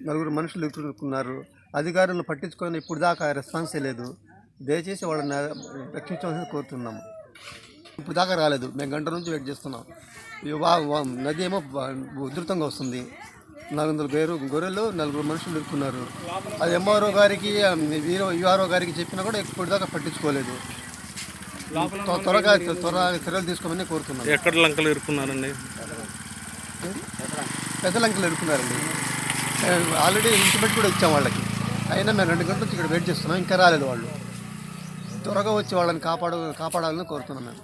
నలుగురు మనుషులు ఇరుక్కున్నారు. అధికారులను పట్టించుకొని ఇప్పుడు దాకా రెస్పాన్స్ లేదు. దయచేసి వాళ్ళని రక్షించవలసింది కోరుతున్నాము. ఇప్పుడు దాకా రాలేదు. మేము గంట నుంచి వెయిట్ చేస్తున్నాం. నది ఏమో ఉధృతంగా వస్తుంది. 400 గొర్రెలు 4 మనుషులు ఇరుక్కున్నారు. అది ఎంఆర్ఓ గారికి యూఆర్ఓ గారికి చెప్పినా కూడా ఇప్పుడు దాకా పట్టించుకోలేదు. త్వరగా చర్యలు తీసుకోమని కోరుతున్నాం. ఎక్కడ లంకలు ఇరుక్కున్నారండి? పెద్ద లంకలు ఇరుక్కున్నారండి. ఆల్రెడీ ఇంటిమేట్ కూడా ఇచ్చాం వాళ్ళకి. అయినా మేము 2 గంటల నుంచి ఇక్కడ వెయిట్ చేస్తున్నాం. ఇంకా రాలేదు వాళ్ళు. త్వరగా వచ్చి వాళ్ళని కాపాడాలని కోరుతున్నాం మేము.